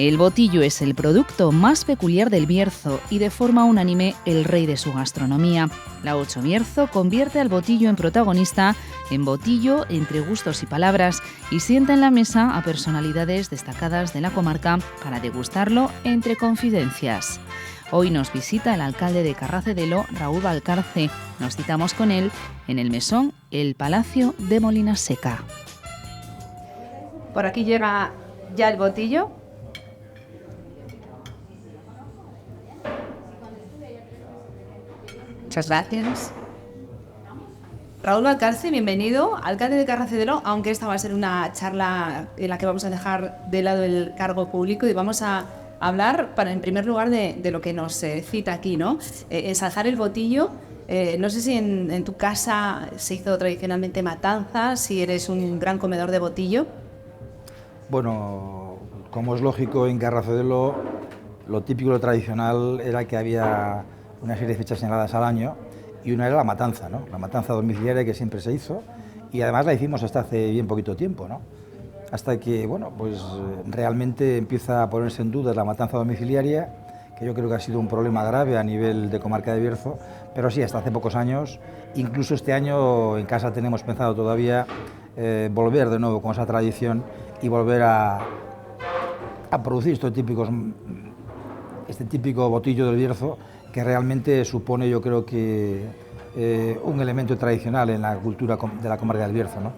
El botillo es el producto más peculiar del Bierzo y de forma unánime el rey de su gastronomía. La Ocho Bierzo convierte al botillo en protagonista, en botillo entre gustos y palabras, y sienta en la mesa a personalidades destacadas de la comarca para degustarlo entre confidencias. Hoy nos visita el alcalde de Carracedelo, Raúl Valcarce. Nos citamos con él en el mesón El Palacio de Molinaseca. Por aquí llega ya el botillo. Muchas gracias. Raúl Valcarce, bienvenido, alcalde de Carracedelo, aunque esta va a ser una charla en la que vamos a dejar de lado el cargo público y vamos a hablar, en primer lugar, de lo que nos cita aquí, ¿no? Ensalzar el botillo. No sé si en tu casa se hizo tradicionalmente matanza, si eres un gran comedor de botillo. Bueno, como es lógico, en Carracedelo lo típico, lo tradicional era que había una serie de fechas señaladas al año y una era la matanza, ¿no? La matanza domiciliaria que siempre se hizo y además la hicimos hasta hace bien poquito tiempo, ¿no? Hasta que, bueno, pues realmente empieza a ponerse en duda la matanza domiciliaria, que yo creo que ha sido un problema grave a nivel de comarca de Bierzo, pero sí, hasta hace pocos años, incluso este año en casa tenemos pensado todavía volver de nuevo con esa tradición y volver a producir este típico botillo del Bierzo, que realmente supone, yo creo que un elemento tradicional en la cultura de la comarca del Bierzo, ¿no?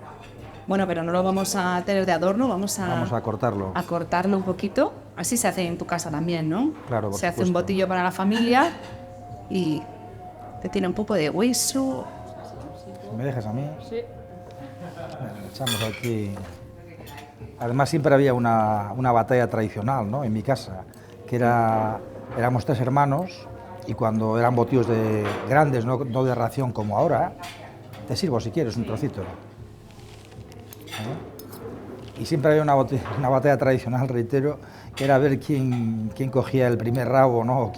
Bueno, pero no lo vamos a tener de adorno, vamos a cortarlo. A cortarlo un poquito. Así se hace en tu casa también, ¿no? Claro, por Se hace supuesto. un botillo para la familia y te tiene un poco de hueso. ¿Me dejas a mí? Sí. Bueno, echamos aquí. Además siempre había una batalla tradicional, ¿no? En mi casa, que éramos 3 hermanos y cuando eran botillos grandes, no de ración como ahora, te sirvo si quieres un trocito. Y siempre había una batalla tradicional, reitero, que era ver quién cogía el primer rabo, ¿no?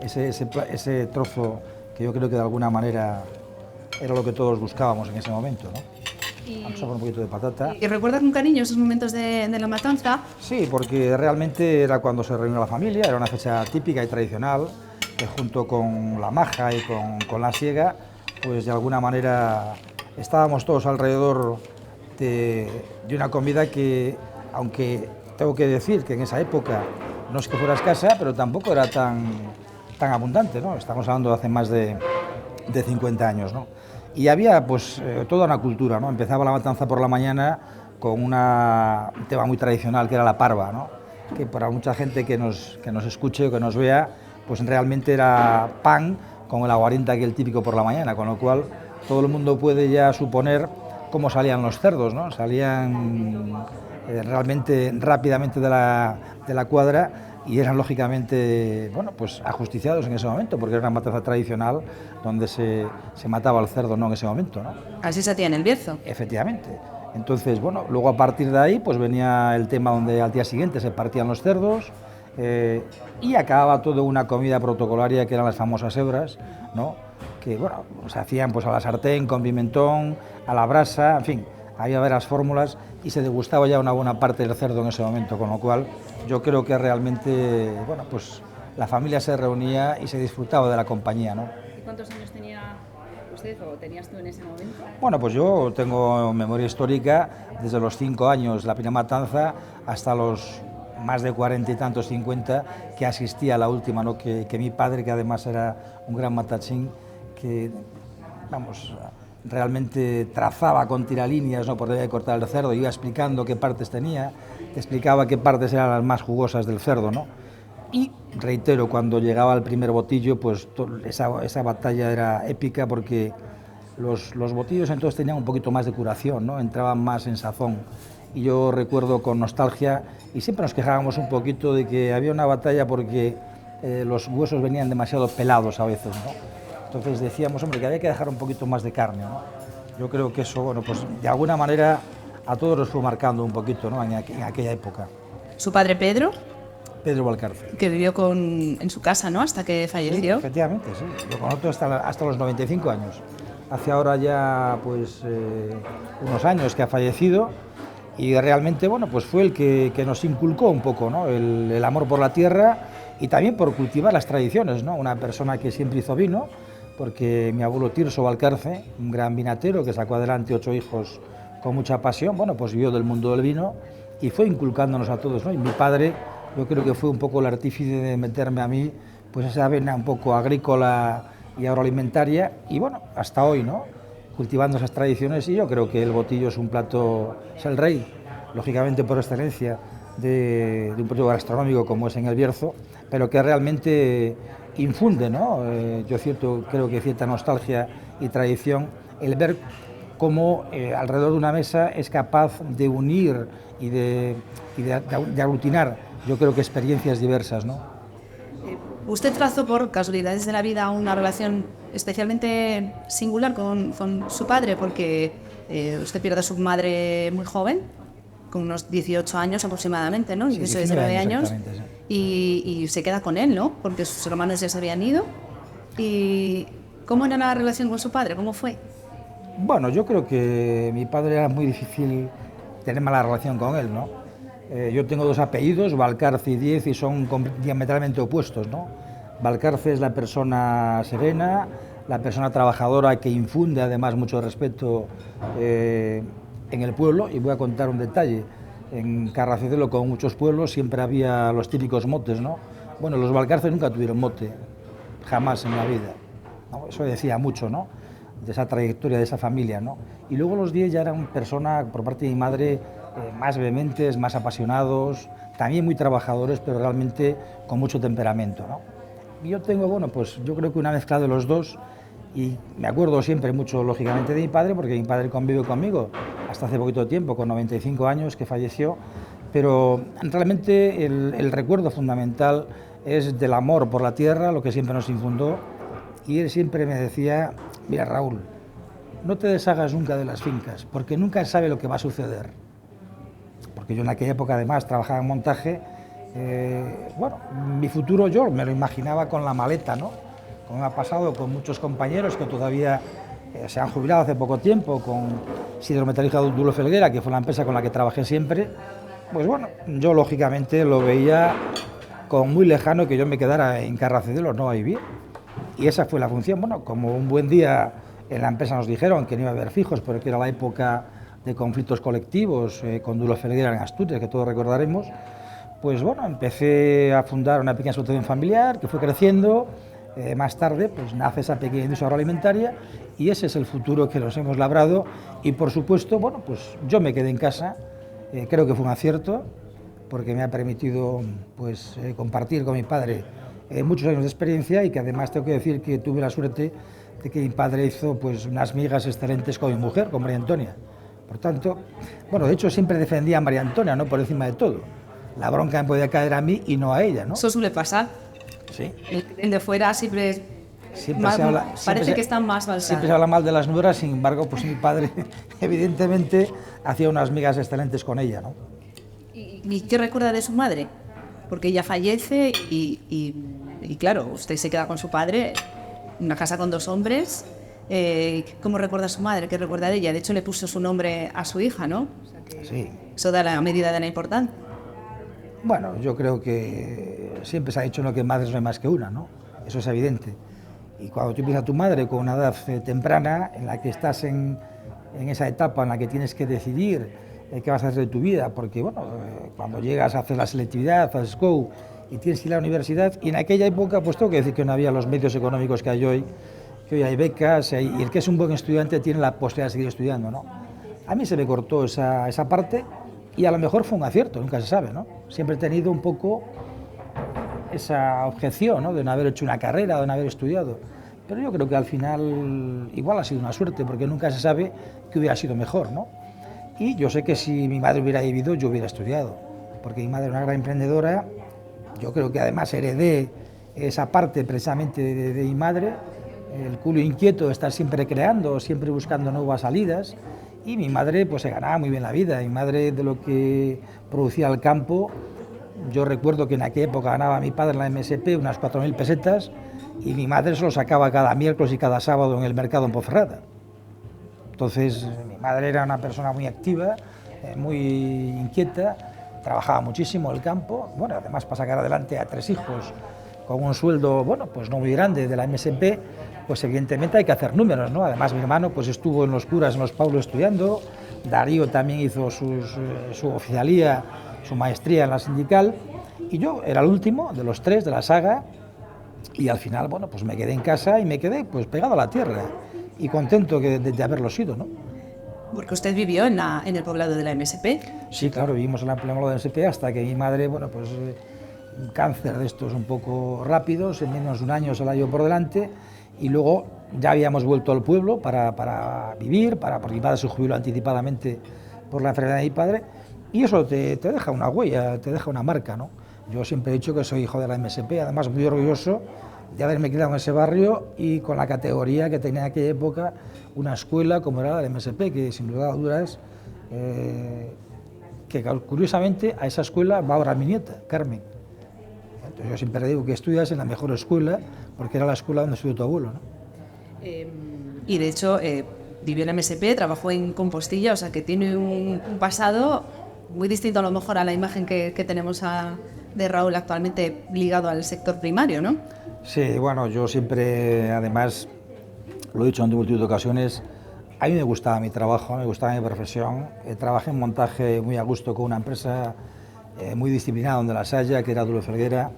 Ese trozo que yo creo que de alguna manera era lo que todos buscábamos en ese momento, ¿no? Vamos a poner un poquito de patata. ¿Y recuerdas con cariño esos momentos de la matanza? Sí, porque realmente era cuando se reunió la familia, era una fecha típica y tradicional, que junto con la maja y con la siega, pues de alguna manera estábamos todos alrededor de una comida que, aunque tengo que decir que en esa época no es que fuera escasa, pero tampoco era tan abundante, ¿no? Estamos hablando de hace más de 50 años, ¿no? Y había pues toda una cultura, ¿no? Empezaba la matanza por la mañana con un tema muy tradicional que era la parva, ¿no? Que para mucha gente que nos escuche o que nos vea, pues realmente era pan con el aguardiente aquel típico por la mañana, con lo cual todo el mundo puede ya suponer cómo salían los cerdos, ¿no? Salían realmente rápidamente de la cuadra y eran lógicamente, bueno, pues ajusticiados en ese momento, porque era una matanza tradicional donde se mataba al cerdo, ¿no? En ese momento, ¿no? Así se hacía en el Bierzo. Efectivamente. Entonces, bueno, luego a partir de ahí pues venía el tema donde al día siguiente se partían los cerdos y acababa toda una comida protocolaria que eran las famosas hebras, ¿no? Que, bueno, se hacían pues a la sartén con pimentón, a la brasa, en fin, había varias fórmulas y se degustaba ya una buena parte del cerdo en ese momento, con lo cual yo creo que realmente, bueno, pues la familia se reunía y se disfrutaba de la compañía, ¿no? ¿Y cuántos años tenía usted o tenías tú en ese momento? Bueno, pues yo tengo memoria histórica desde los 5 años, la primera matanza, hasta los más de 40 y tantos, 50, que asistía a la última, ¿no? Que mi padre, que además era un gran matachín, que, vamos, realmente trazaba con tiralíneas, ¿no? Por dónde cortar el cerdo, iba explicando qué partes tenía, te explicaba qué partes eran las más jugosas del cerdo, ¿no? Y reitero, cuando llegaba el primer botillo, pues esa batalla era épica porque los botillos entonces tenían un poquito más de curación, ¿no? Entraban más en sazón. Y yo recuerdo con nostalgia, y siempre nos quejábamos un poquito de que había una batalla porque los huesos venían demasiado pelados a veces, ¿no? Entonces decíamos, hombre, que había que dejar un poquito más de carne, ¿no? Yo creo que eso, bueno, pues de alguna manera a todos nos fue marcando un poquito, ¿no? En aquella época. ¿Su padre Pedro? Pedro Valcarce. Que vivió en su casa, ¿no? Hasta que falleció. Sí, efectivamente, sí. Lo conozco hasta los 95 años. Hace ahora ya, pues, unos años que ha fallecido y realmente, bueno, pues fue el que nos inculcó un poco, ¿no? El amor por la tierra y también por cultivar las tradiciones, ¿no? Una persona que siempre hizo vino, porque mi abuelo Tirso Valcarce, un gran vinatero que sacó adelante 8 hijos con mucha pasión, bueno, pues vivió del mundo del vino y fue inculcándonos a todos, ¿no? Y mi padre, yo creo que fue un poco el artífice de meterme a mí, pues esa vena un poco agrícola y agroalimentaria, y bueno, hasta hoy, ¿no? Cultivando esas tradiciones, y yo creo que el botillo es un plato, es el rey, lógicamente por excelencia, de un plato gastronómico como es en el Bierzo, pero que realmente infunde, ¿no? Creo que cierta nostalgia y tradición el ver cómo alrededor de una mesa es capaz de unir y de aglutinar, yo creo que experiencias diversas, ¿no? Usted trazó por casualidades de la vida una relación especialmente singular con su padre, porque usted pierde a su madre muy joven, con unos 18 años aproximadamente, ¿no? Sí, 19 años. Sí. Y se queda con él, ¿no? Porque sus hermanos ya se habían ido. ¿Y cómo era la relación con su padre? ¿Cómo fue? Bueno, yo creo que mi padre era muy difícil tener mala relación con él, ¿no? Yo tengo 2 apellidos, Valcarce y Diez, y son diametralmente opuestos, ¿no? Valcarce es la persona serena, la persona trabajadora que infunde además mucho respeto en el pueblo, y voy a contar un detalle. En Carracedelo, como muchos pueblos, siempre había los típicos motes, ¿no? Bueno, los Valcarce nunca tuvieron mote, jamás en la vida, ¿no? Eso decía mucho, ¿no? De esa trayectoria, de esa familia, ¿no? Y luego los Diez ya eran personas, por parte de mi madre, más vehementes, más apasionados, también muy trabajadores, pero realmente con mucho temperamento, ¿no? Y yo tengo, bueno, pues yo creo que una mezcla de los dos, y me acuerdo siempre mucho, lógicamente, de mi padre, porque mi padre convive conmigo hasta hace poquito tiempo, con 95 años, que falleció, pero realmente el recuerdo fundamental es del amor por la tierra, lo que siempre nos infundó, y él siempre me decía: mira, Raúl, no te deshagas nunca de las fincas, porque nunca sabe lo que va a suceder. Porque yo en aquella época además trabajaba en montaje, bueno, mi futuro yo me lo imaginaba con la maleta, ¿no? Como me ha pasado con muchos compañeros que todavía se han jubilado hace poco tiempo, con Siderometalúrgica Dulo Felguera, que fue la empresa con la que trabajé siempre. Pues bueno, yo lógicamente lo veía como muy lejano que yo me quedara en Carracedelo, no a vivir. Y esa fue la función. Bueno, como un buen día en la empresa nos dijeron que no iba a haber fijos, porque era la época de conflictos colectivos con Dulo Felguera en Asturias, que todos recordaremos, pues bueno, empecé a fundar una pequeña asociación familiar que fue creciendo. Más tarde pues nace esa pequeña industria agroalimentaria, y ese es el futuro que nos hemos labrado. Y por supuesto, bueno, pues yo me quedé en casa, creo que fue un acierto, porque me ha permitido pues compartir con mi padre muchos años de experiencia, y que además tengo que decir que tuve la suerte de que mi padre hizo pues unas migas excelentes con mi mujer, con María Antonia. Por tanto, bueno, de hecho siempre defendía a María Antonia, ¿no? Por encima de todo. La bronca me podía caer a mí y no a ella, ¿no? Eso suele pasar. Sí. El de fuera siempre más, parece que están más balsadas. Siempre se habla mal de las nueras, sin embargo, pues mi padre evidentemente hacía unas migas excelentes con ella, ¿no? ¿Y qué recuerda de su madre? Porque ella fallece y claro, usted se queda con su padre, en una casa con 2 hombres. ¿Cómo recuerda a su madre? ¿Qué recuerda de ella? De hecho, le puso su nombre a su hija, ¿no? O sea que sí. Eso da la medida de la importancia. Bueno, yo creo que siempre se ha dicho, ¿no?, que madres no hay más que una, ¿no? Eso es evidente. Y cuando tú empiezas a tu madre con una edad temprana, en la que estás en esa etapa en la que tienes que decidir qué vas a hacer de tu vida, porque bueno, cuando llegas a hacer la selectividad, a SCOU, y tienes que ir a la universidad, y en aquella época pues tengo que decir que no había los medios económicos que hay hoy, que hoy hay becas, y el que es un buen estudiante tiene la posibilidad de seguir estudiando, ¿no? A mí se me cortó esa parte, y a lo mejor fue un acierto, nunca se sabe, ¿no? Siempre he tenido un poco esa objeción, ¿no?, de no haber hecho una carrera, de no haber estudiado. Pero yo creo que al final igual ha sido una suerte, porque nunca se sabe qué hubiera sido mejor, ¿no? Y yo sé que si mi madre hubiera vivido, yo hubiera estudiado, porque mi madre era una gran emprendedora. Yo creo que además heredé esa parte precisamente de mi madre, el culo inquieto de estar siempre creando, siempre buscando nuevas salidas. Y mi madre pues se ganaba muy bien la vida. Mi madre, de lo que producía al campo, yo recuerdo que en aquella época ganaba mi padre en la MSP unas 4.000 pesetas, y mi madre se lo sacaba cada miércoles y cada sábado en el mercado en Ponferrada. Entonces mi madre era una persona muy activa, muy inquieta, trabajaba muchísimo en el campo, bueno, además para sacar adelante a 3 hijos con un sueldo, bueno, pues no muy grande de la MSP, pues evidentemente hay que hacer números, ¿no? Además mi hermano pues estuvo en los curas, en los Paulos estudiando, Darío también hizo su oficialía, su maestría en la sindical, y yo era el último de los 3 de la saga, y al final, bueno, pues me quedé en casa y me quedé pues pegado a la tierra, y contento de haberlo sido, ¿no? Porque usted vivió en el poblado de la MSP. Sí, claro, vivimos en el poblado de la MSP hasta que mi madre, bueno, pues un cáncer de estos un poco rápidos, en menos de un año se la dio por delante, y luego ya habíamos vuelto al pueblo para vivir, porque mi padre se jubiló anticipadamente por la enfermedad de mi padre, y eso te deja una huella, te deja una marca, ¿no? Yo siempre he dicho que soy hijo de la MSP, además muy orgulloso de haberme criado en ese barrio y con la categoría que tenía en aquella época una escuela como era la de MSP, que sin duda dudas, que curiosamente a esa escuela va ahora mi nieta, Carmen. Entonces yo siempre digo que estudias en la mejor escuela, porque era la escuela donde estudió tu abuelo, ¿no? Y de hecho vivió en la MSP, trabajó en Compostilla, o sea que tiene un pasado muy distinto a lo mejor a la imagen que tenemos de Raúl actualmente ligado al sector primario, ¿no? Sí, bueno, yo siempre, además, lo he dicho en múltiples ocasiones, a mí me gustaba mi trabajo, me gustaba mi profesión. Trabajé en montaje muy a gusto con una empresa muy disciplinada donde las haya, que era Duro Felguera.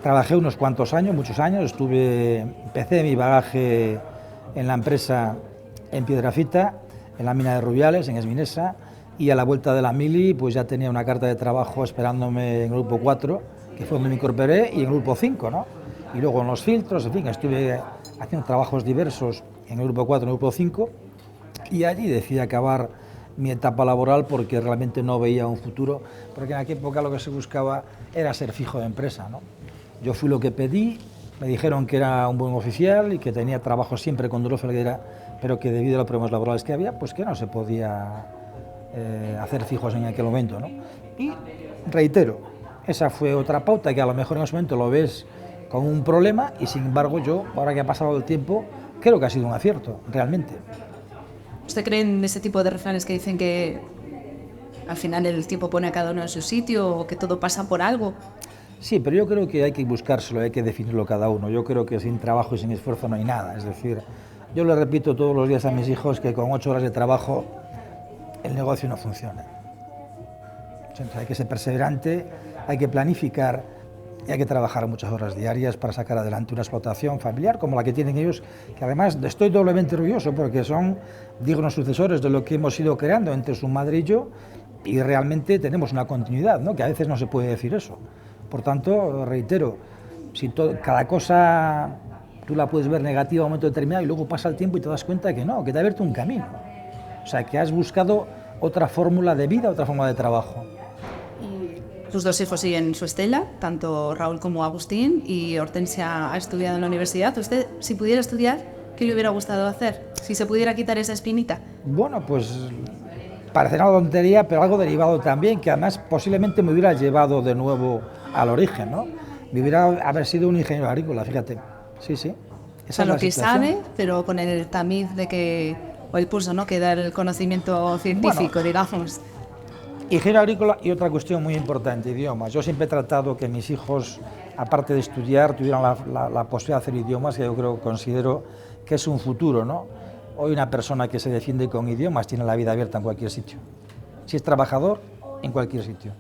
Trabajé unos cuantos años, muchos años, empecé mi bagaje en la empresa en Piedrafita, en la mina de Rubiales, en Esminesa, y a la vuelta de la mili pues ya tenía una carta de trabajo esperándome en Grupo 4, que fue donde me incorporé, y en Grupo 5, ¿no? Y luego en los filtros, en fin, estuve haciendo trabajos diversos en el Grupo 4, en el Grupo 5, y allí decidí acabar mi etapa laboral porque realmente no veía un futuro, porque en aquella época lo que se buscaba era ser fijo de empresa, ¿no? Yo fui lo que pedí, me dijeron que era un buen oficial y que tenía trabajo siempre con Duro Felguera, pero que debido a los problemas laborales que había, pues que no se podía hacer fijos en aquel momento, ¿no? Y reitero, esa fue otra pauta que a lo mejor en ese momento lo ves como un problema y sin embargo yo, ahora que ha pasado el tiempo, creo que ha sido un acierto, realmente. ¿Usted cree en ese tipo de refranes que dicen que al final el tiempo pone a cada uno en su sitio o que todo pasa por algo? Sí, pero yo creo que hay que buscárselo, hay que definirlo cada uno. Yo creo que sin trabajo y sin esfuerzo no hay nada. Es decir, yo le repito todos los días a mis hijos que con 8 horas de trabajo el negocio no funciona. Entonces, hay que ser perseverante, hay que planificar y hay que trabajar muchas horas diarias para sacar adelante una explotación familiar como la que tienen ellos, que además estoy doblemente orgulloso porque son dignos sucesores de lo que hemos ido creando entre su madre y yo, y realmente tenemos una continuidad, ¿no? Que a veces no se puede decir eso. Por tanto, reitero, si cada cosa tú la puedes ver negativa a un momento determinado y luego pasa el tiempo y te das cuenta que no, que te ha abierto un camino. O sea, que has buscado otra fórmula de vida, otra forma de trabajo. Sus 2 hijos siguen su estela, tanto Raúl como Agustín, y Hortensia ha estudiado en la universidad. ¿Usted, si pudiera estudiar, qué le hubiera gustado hacer? Si se pudiera quitar esa espinita. Bueno, pues parecerá una tontería, pero algo derivado también, que además posiblemente me hubiera llevado de nuevo al origen, ¿no? Me hubiera haber sido un ingeniero agrícola, fíjate. Sí, sí. Esa es lo que sabe, pero con el tamiz de que, o el pulso, ¿no?, que da el conocimiento científico, bueno, digamos. Ingeniero agrícola y otra cuestión muy importante, idiomas. Yo siempre he tratado que mis hijos, aparte de estudiar, tuvieran la posibilidad de hacer idiomas, que yo considero que es un futuro, ¿no? Hoy una persona que se defiende con idiomas tiene la vida abierta en cualquier sitio. Si es trabajador, en cualquier sitio.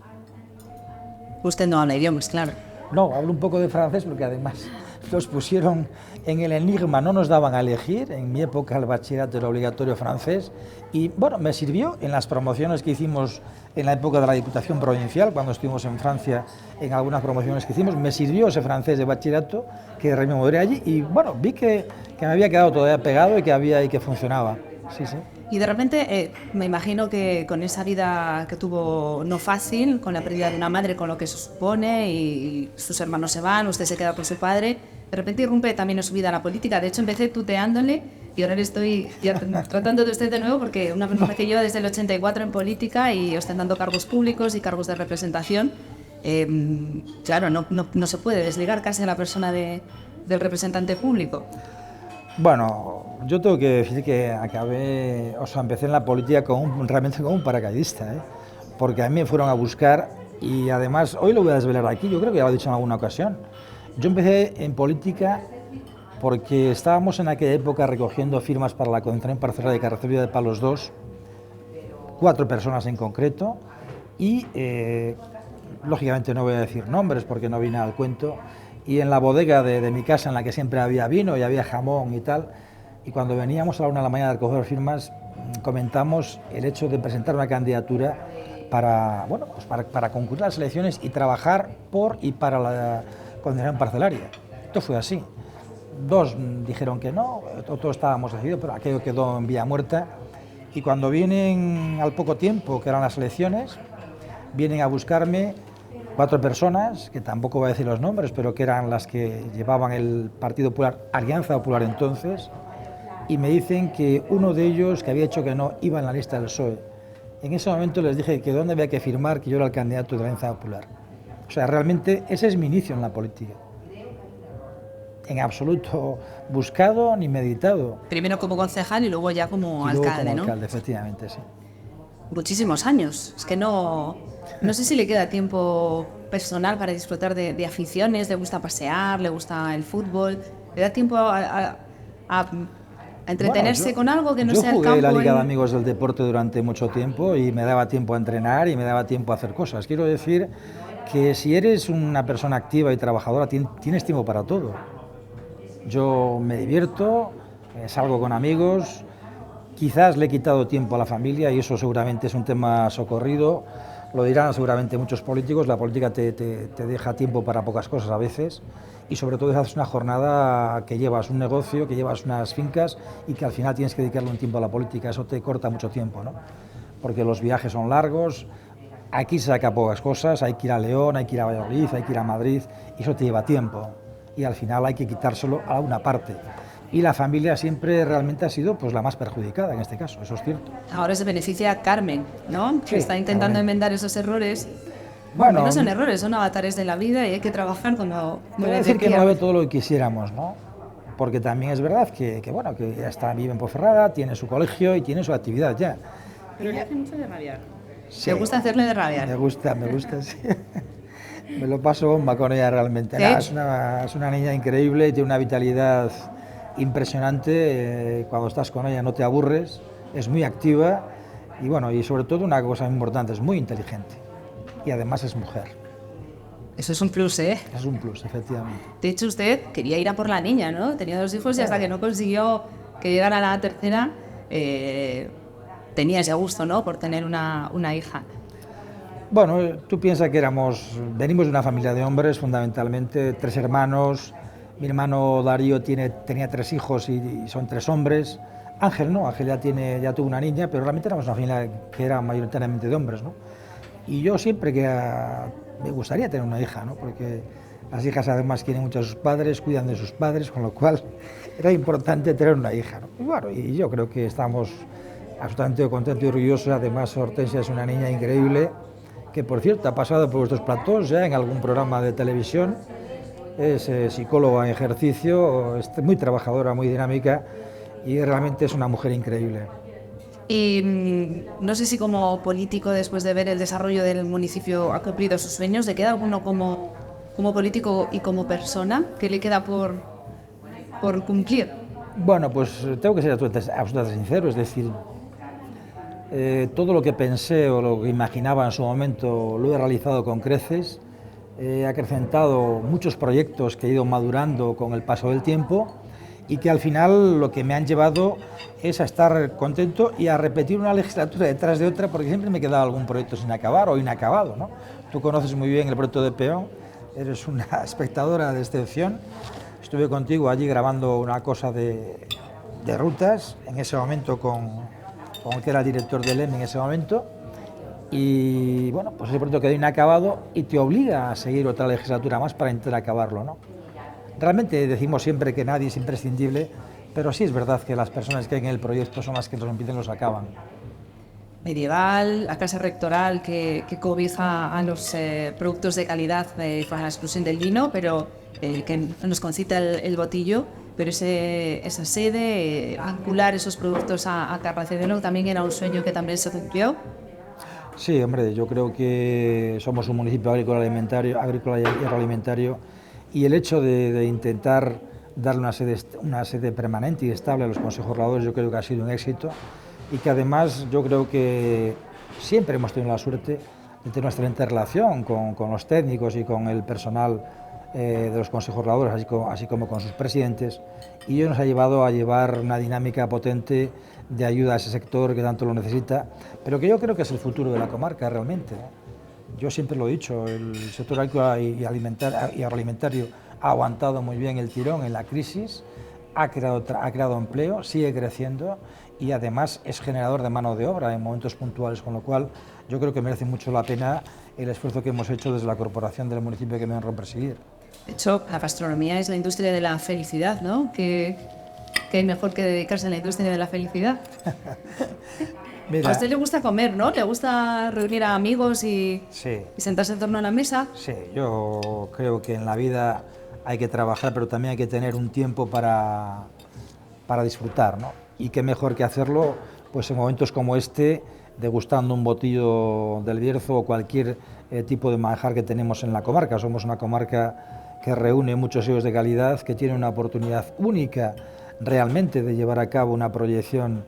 Usted no habla idiomas, claro. No, hablo un poco de francés porque además los pusieron en el enigma, no nos daban a elegir. En mi época el bachillerato era obligatorio francés y bueno, me sirvió en las promociones que hicimos en la época de la Diputación Provincial, cuando estuvimos en Francia, en algunas promociones que hicimos, me sirvió ese francés de bachillerato que rememoré allí y bueno, vi que me había quedado todavía pegado y que había y que funcionaba. Sí, sí. Y de repente, me imagino que con esa vida que tuvo no fácil, con la pérdida de una madre, con lo que se supone, y sus hermanos se van, usted se queda con su padre, de repente irrumpe también en su vida la política. De hecho, empecé tuteándole y ahora le estoy ya tratando de usted de nuevo porque una persona que lleva desde el 84 en política y ostentando cargos públicos y cargos de representación, claro, no se puede desligar casi a la persona del representante público. Bueno, yo tengo que decir que empecé en la política realmente como un paracaidista, ¿eh? Porque a mí me fueron a buscar y además, hoy lo voy a desvelar aquí, yo creo que ya lo he dicho en alguna ocasión. Yo empecé en política porque estábamos en aquella época recogiendo firmas para la concentración parcelaria de Carracedo de Palos 2, 4 personas en concreto, y lógicamente no voy a decir nombres porque no viene al cuento, y en la bodega de mi casa, en la que siempre había vino y había jamón y tal, y cuando veníamos a la 1 de la mañana a recoger firmas, comentamos el hecho de presentar una candidatura para, bueno, pues para concurrir las elecciones y trabajar por y para la concentración parcelaria. Esto fue así. 2 dijeron que no, todos estábamos decididos, pero aquello quedó en vía muerta. Y cuando vienen al poco tiempo, que eran las elecciones, vienen a buscarme 4 personas, que tampoco voy a decir los nombres, pero que eran las que llevaban el Partido Popular, Alianza Popular entonces, y me dicen que uno de ellos, que había dicho que no, iba en la lista del PSOE. En ese momento les dije que dónde había que firmar, que yo era el candidato de la Alianza Popular. O sea, realmente ese es mi inicio en la política. En absoluto buscado ni meditado. Primero como concejal y luego ya como alcalde, como ¿no? Alcalde, efectivamente, sí. Muchísimos años. Es que no sé si le queda tiempo personal para disfrutar de aficiones, le gusta pasear, le gusta el fútbol, le da tiempo a entretenerse con algo que no sea el campo. Yo jugué la Liga de Amigos del Deporte durante mucho tiempo y me daba tiempo a entrenar y me daba tiempo a hacer cosas. Quiero decir que si eres una persona activa y trabajadora, tienes tiempo para todo. Yo me divierto, salgo con amigos, quizás le he quitado tiempo a la familia y eso seguramente es un tema socorrido, lo dirán seguramente muchos políticos, la política te deja tiempo para pocas cosas a veces y sobre todo haces una jornada que llevas un negocio, que llevas unas fincas y que al final tienes que dedicarle un tiempo a la política, eso te corta mucho tiempo, ¿no? Porque los viajes son largos, aquí se saca pocas cosas, hay que ir a León, hay que ir a Valladolid, hay que ir a Madrid y eso te lleva tiempo. Y al final hay que quitárselo a una parte. Y la familia siempre realmente ha sido pues la más perjudicada en este caso, eso es cierto. Ahora se beneficia a Carmen, ¿no? Sí, que está intentando enmendar esos errores. Bueno, no son errores, son avatares de la vida y hay que trabajar cuando... Quiero decir que no ve todo lo que quisiéramos, ¿no? Porque también es verdad que bueno, que ya está, vive en Ponferrada, tiene su colegio y tiene su actividad ya. Pero le hace mucho de rabiar. Sí, ¿Te gusta hacerle de rabiar? Me gusta, sí. Me lo paso bomba con ella realmente. ¿Sí? Es una niña increíble y tiene una vitalidad impresionante. Cuando estás con ella no te aburres, es muy activa y bueno, y sobre todo una cosa importante, es muy inteligente y además es mujer. Eso es un plus, ¿eh? Es un plus, efectivamente. De hecho, usted quería ir a por la niña, ¿no? Tenía 2 hijos y hasta que no consiguió que llegara a la tercera, tenía ese gusto, ¿no? Por tener una hija. Bueno, tú piensas que venimos de una familia de hombres, fundamentalmente, 3 hermanos. Mi hermano Darío tenía 3 hijos y son 3 hombres. Ángel no, Ángel ya tuvo una niña, pero realmente éramos una familia que era mayoritariamente de hombres, ¿no? Y yo siempre me gustaría tener una hija, ¿no? Porque las hijas además quieren mucho a sus padres, cuidan de sus padres, con lo cual era importante tener una hija, ¿no? Y bueno, y yo creo que estamos absolutamente contentos y orgullosos. Además, Hortensia es una niña increíble, que por cierto ha pasado por vuestros platós ya en algún programa de televisión, es psicóloga en ejercicio, es muy trabajadora, muy dinámica y realmente es una mujer increíble. Y no sé si como político, después de ver el desarrollo del municipio, ha cumplido sus sueños. ¿Le queda alguno como político y como persona? ¿Qué le queda por cumplir? Bueno, pues tengo que ser absolutamente sincero, es decir, todo lo que pensé o lo que imaginaba en su momento lo he realizado con creces, he acrecentado muchos proyectos que he ido madurando con el paso del tiempo y que al final lo que me han llevado es a estar contento y a repetir una legislatura detrás de otra, porque siempre me quedaba algún proyecto sin acabar o inacabado, ¿no? Tú conoces muy bien el proyecto de Peón, eres una espectadora de excepción. Estuve contigo allí grabando una cosa de rutas, en ese momento con el que era el director del EM en ese momento, y bueno, pues ese proyecto quedó inacabado y te obliga a seguir otra legislatura más para intentar acabarlo, ¿no? Realmente decimos siempre que nadie es imprescindible, pero sí es verdad que las personas que hay en el proyecto son las que los empiezan y los acaban. Medieval, la casa rectoral que cobija a los productos de calidad para la exclusión del vino, pero que nos concita el botillo, pero esa sede, vincular esos productos a Carracedelo, también era un sueño que también se cumplió. Sí, hombre, yo creo que somos un municipio agrícola y agroalimentario, y el hecho de intentar darle una sede permanente y estable a los consejos reguladores, yo creo que ha sido un éxito, y que además yo creo que siempre hemos tenido la suerte de tener una excelente relación con los técnicos y con el personal de los consejos reguladores, así como con sus presidentes, y ello nos ha llevado a llevar una dinámica potente de ayuda a ese sector que tanto lo necesita, pero que yo creo que es el futuro de la comarca realmente. Yo siempre lo he dicho, el sector agrícola y agroalimentario ha aguantado muy bien el tirón en la crisis, ha creado empleo, sigue creciendo y además es generador de mano de obra en momentos puntuales, con lo cual yo creo que merece mucho la pena el esfuerzo que hemos hecho desde la corporación del municipio que me honro presidir. De hecho, la gastronomía es la industria de la felicidad, ¿no? ¿Qué hay mejor que dedicarse a la industria de la felicidad? Mira, a usted le gusta comer, ¿no? ¿Le gusta reunir a amigos y sentarse en torno a la mesa? Sí, yo creo que en la vida hay que trabajar, pero también hay que tener un tiempo para disfrutar, ¿no? Y qué mejor que hacerlo pues en momentos como este, degustando un botillo del Bierzo o cualquier tipo de manjar que tenemos en la comarca. Somos una comarca que reúne muchos sellos de calidad, que tiene una oportunidad única realmente de llevar a cabo una proyección.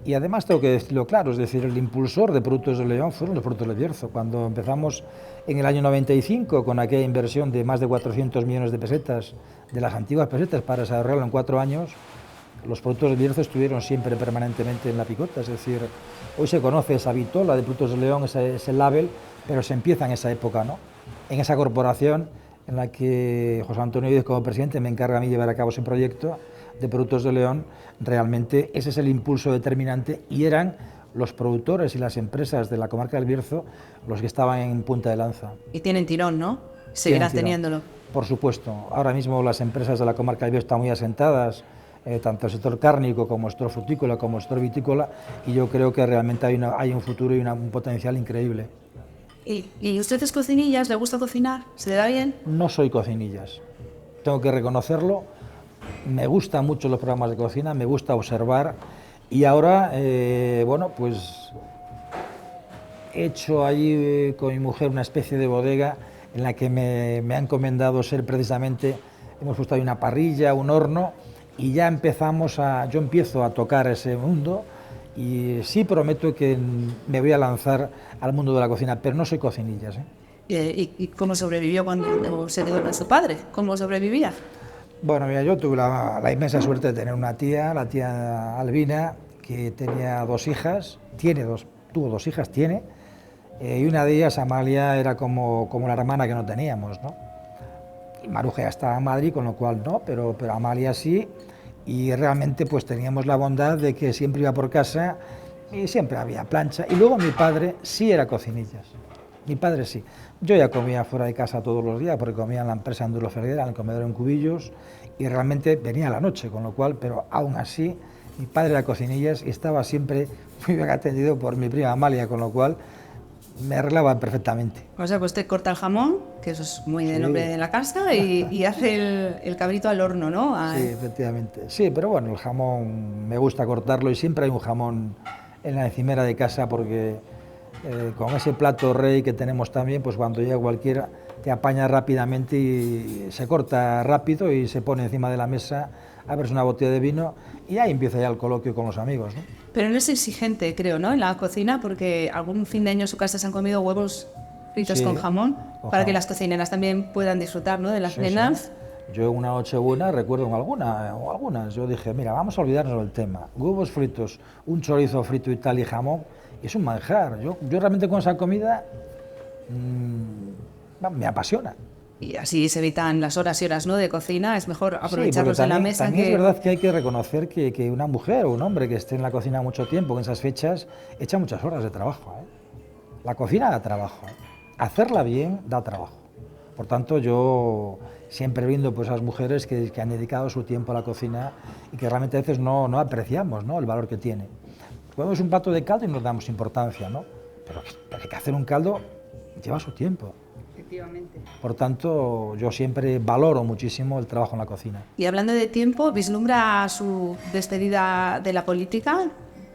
Y además tengo que decirlo claro, es decir, el impulsor de Productos de León fueron los Productos del Bierzo. Cuando empezamos en el año 95 con aquella inversión de más de 400 millones de pesetas, de las antiguas pesetas, para desarrollarlo en 4 años, los Productos del Bierzo estuvieron siempre permanentemente en la picota. Es decir, hoy se conoce esa vitola de Productos de León, ese label, pero se empieza en esa época, ¿no? En esa corporación en la que José Antonio Díez, como presidente, me encarga a mí llevar a cabo ese proyecto de Productos de León. Realmente ese es el impulso determinante y eran los productores y las empresas de la comarca del Bierzo los que estaban en punta de lanza. Y tienen tirón, ¿no? Seguirán teniéndolo. Por supuesto. Ahora mismo las empresas de la comarca del Bierzo están muy asentadas, tanto el sector cárnico como el sector frutícola como el sector vitícola, y yo creo que realmente hay un futuro y un potencial increíble. ¿Y usted es cocinillas? ¿Le gusta cocinar? ¿Se le da bien? No soy cocinillas, tengo que reconocerlo. Me gustan mucho los programas de cocina, me gusta observar, y ahora, bueno, pues he hecho allí con mi mujer una especie de bodega en la que me ha encomendado ser precisamente, hemos puesto ahí una parrilla, un horno, y ya yo empiezo a tocar ese mundo. Y sí prometo que me voy a lanzar al mundo de la cocina, pero no soy cocinillas, ¿eh? ¿Y cómo sobrevivió cuando se quedó con su padre? ¿Cómo sobrevivía? Bueno, mira, yo tuve la inmensa suerte de tener una tía, la tía Albina, que tenía 2 hijas, tuvo 2 hijas, y una de ellas, Amalia, era como la hermana que no teníamos, ¿no? Y Maruja ya estaba en Madrid, con lo cual no, pero Amalia sí. Y realmente pues teníamos la bondad de que siempre iba por casa y siempre había plancha. Y luego mi padre sí era cocinillas, mi padre sí. Yo ya comía fuera de casa todos los días porque comía en la empresa Enduro Ferguera, en el comedor en Cubillos, y realmente venía a la noche, con lo cual, pero aún así, mi padre era cocinillas y estaba siempre muy bien atendido por mi prima Amalia, con lo cual me arreglaba perfectamente. O sea, pues usted corta el jamón, que eso es muy de nombre de la casa, y hace el cabrito al horno, ¿no? Sí, efectivamente. Sí, pero bueno, el jamón me gusta cortarlo y siempre hay un jamón en la encimera de casa porque con ese plato rey que tenemos también, pues cuando llega cualquiera te apaña rápidamente y se corta rápido y se pone encima de la mesa, abres una botella de vino y ahí empieza ya el coloquio con los amigos, ¿no? Pero no es exigente, creo, ¿no?, en la cocina, porque algún fin de año en su casa se han comido huevos fritos con jamón, para que las cocineras también puedan disfrutar, ¿no?, de las cenas. Sí. Yo en una Nochebuena recuerdo algunas, yo dije, mira, vamos a olvidarnos del tema, huevos fritos, un chorizo frito y tal y jamón, es un manjar. Yo realmente con esa comida me apasiona. Y así se evitan las horas y horas, ¿no?, de cocina, es mejor aprovecharlos en la mesa. También es verdad que hay que reconocer que una mujer o un hombre que esté en la cocina mucho tiempo, en esas fechas, echa muchas horas de trabajo, ¿eh? La cocina da trabajo, ¿eh? Hacerla bien da trabajo. Por tanto, yo siempre brindo por esas mujeres que han dedicado su tiempo a la cocina y que realmente a veces no apreciamos, ¿no?, el valor que tiene. Comemos un plato de caldo y nos damos importancia, ¿no? Pero hay que hacer un caldo lleva su tiempo. Efectivamente. Por tanto, yo siempre valoro muchísimo el trabajo en la cocina. Y hablando de tiempo, ¿vislumbra su despedida de la política?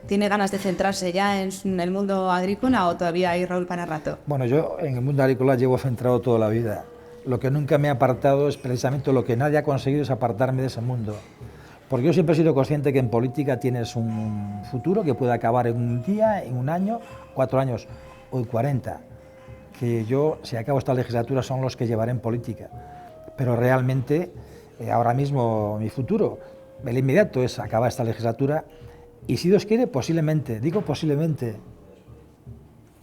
¿Tiene ganas de centrarse ya en el mundo agrícola o todavía hay Raúl para rato? Bueno, yo en el mundo agrícola llevo centrado toda la vida. Lo que nunca me ha apartado es precisamente lo que nadie ha conseguido, es apartarme de ese mundo. Porque yo siempre he sido consciente que en política tienes un futuro que puede acabar en un día, en un año, 4 años o en 40. Que yo, si acabo esta legislatura, son los que llevaré en política. Pero realmente, ahora mismo, mi futuro, el inmediato es acabar esta legislatura y, si Dios quiere, posiblemente, digo posiblemente,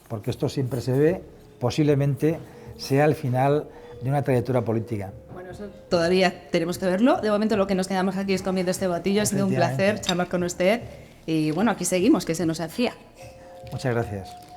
porque esto siempre se ve, posiblemente sea el final de una trayectoria política. Bueno, eso todavía tenemos que verlo. De momento lo que nos quedamos aquí es comiendo este botillo. Ha sido un placer charlar con usted y bueno, aquí seguimos, que se nos hacía. Muchas gracias.